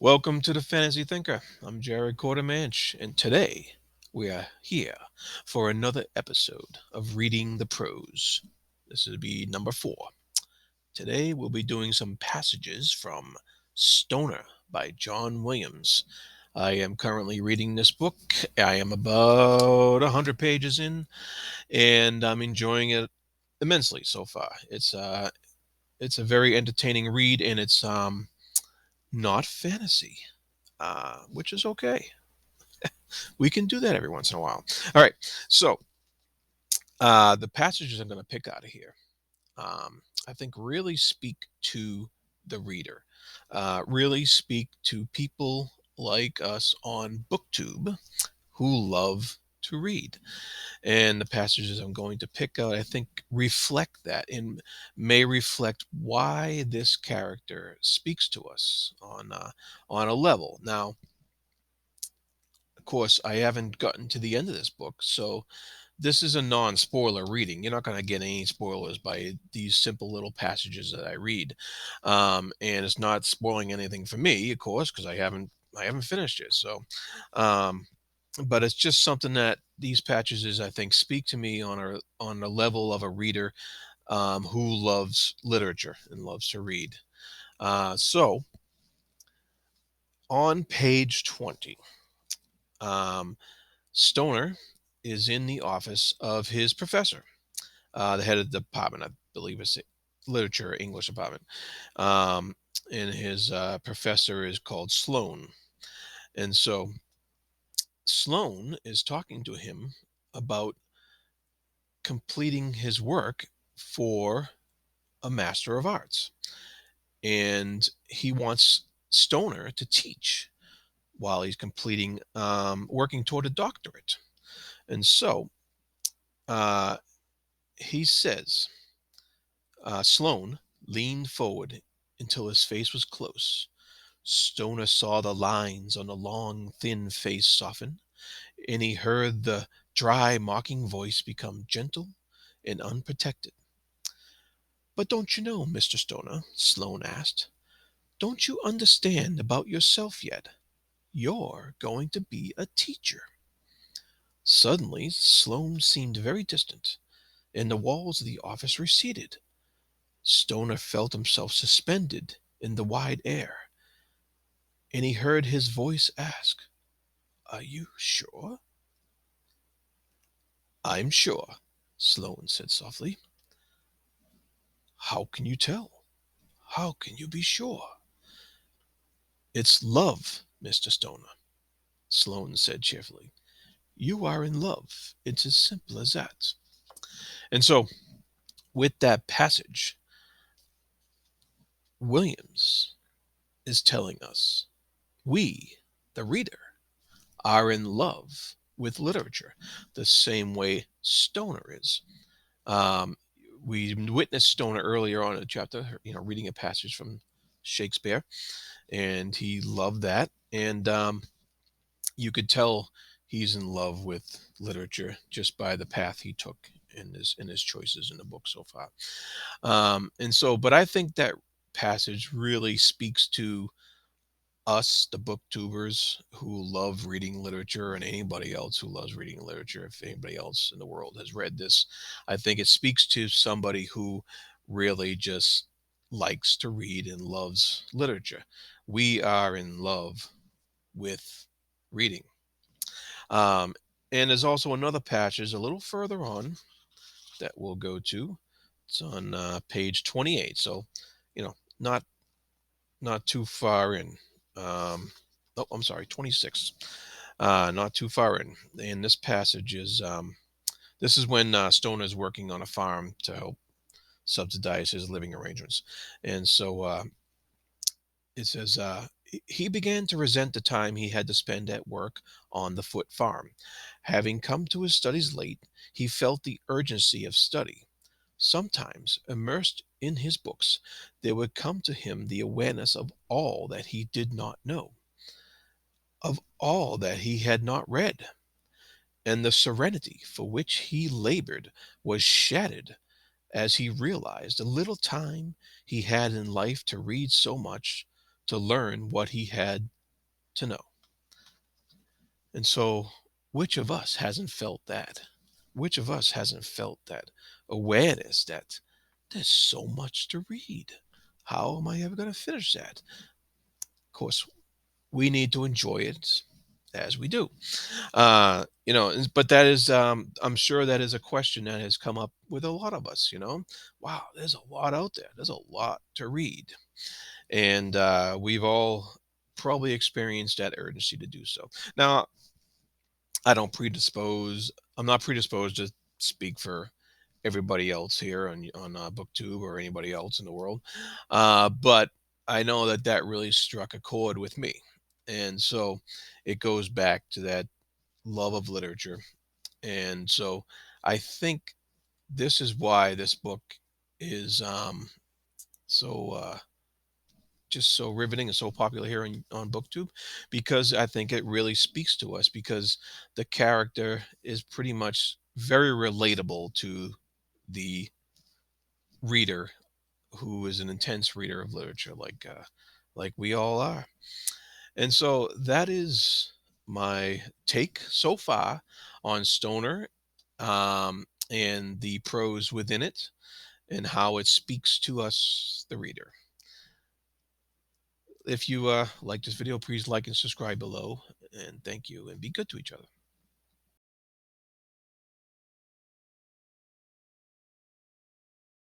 Welcome to the Fantasy Thinker. I'm Jared Quartermanch, and today we are here for another episode of Reading the Prose. This will be number 4. Today we'll be doing some passages from Stoner by John Williams. I am currently reading this book. I am about 100 pages in, and I'm enjoying it immensely so far. It's a very entertaining read, and it's not fantasy, which is okay. We can do that every once in a while. All right. So the passages I'm going to pick out of here, I think, really speak to the reader, really speak to people like us on BookTube who love to read. And the passages I'm going to pick out, I think, reflect that and may reflect why this character speaks to us on a level. Now, of course, I haven't gotten to the end of this book, so this is a non-spoiler reading. You're not going to get any spoilers by these simple little passages that I read, and it's not spoiling anything for me, of course, because I haven't finished it. So, um, but it's just something that these passages I think speak to me on a level of a reader who loves literature and loves to read. So on page 20. Um, Stoner is in the office of his professor, the head of the department, I believe it's literature, English department. Um, and his professor is called Sloan. And so Sloan is talking to him about completing his work for a Master of Arts. And he wants Stoner to teach while he's completing, working toward a doctorate. And so uh, he says, Sloane leaned forward until his face was close. Stoner saw the lines on the long, thin face soften, and he heard the dry, mocking voice become gentle and unprotected. But don't you know, Mr. Stoner? Sloane asked. Don't you understand about yourself yet? You're going to be a teacher. Suddenly, Sloane seemed very distant, and the walls of the office receded. Stoner felt himself suspended in the wide air, and he heard his voice ask, Are you sure? I'm sure, Sloane said softly. How can you tell? How can you be sure? It's love, Mr. Stoner, Sloane said cheerfully. You are in love. It's as simple as that. And so, with that passage, Williams is telling us we, the reader, are in love with literature the same way Stoner is. Um, we witnessed Stoner earlier on in the chapter, reading a passage from Shakespeare, and he loved that. And you could tell he's in love with literature just by the path he took in his choices in the book so far. And so, but I think that passage really speaks to us, the booktubers who love reading literature, and anybody else who loves reading literature. If anybody else in the world has read this, I think it speaks to somebody who really just likes to read and loves literature. We are in love with reading. Um, and there's also another passage a little further on that we'll go to. It's on page 28. So, not too far in. Oh, I'm sorry, 26. Not too far in. And this passage is this is when Stoner is working on a farm to help subsidize his living arrangements. And so it says, he began to resent the time he had to spend at work on the Foot farm. Having come to his studies late, he felt the urgency of study. Sometimes, immersed in his books, there would come to him the awareness of all that he did not know, of all that he had not read, and the serenity for which he labored was shattered as he realized the little time he had in life to read so much to learn what he had to know. And so, which of us hasn't felt that? Which of us hasn't felt that awareness that there's so much to read? How am I ever going to finish that? Of course, we need to enjoy it as we do. But that is, I'm sure that is a question that has come up with a lot of us. Wow, there's a lot out there. There's a lot to read. And we've all probably experienced that urgency to do so. Now, I don't predispose. I'm not predisposed to speak for everybody else here on BookTube or anybody else in the world, but I know that that really struck a chord with me, and so it goes back to that love of literature, and so I think this is why this book is so just so riveting and so popular here on BookTube, because I think it really speaks to us because the character is pretty much very relatable to the reader who is an intense reader of literature like we all are. And so that is my take so far on Stoner, and the prose within it and how it speaks to us, the reader. If you like this video, please like and subscribe below. And thank you, and be good to each other.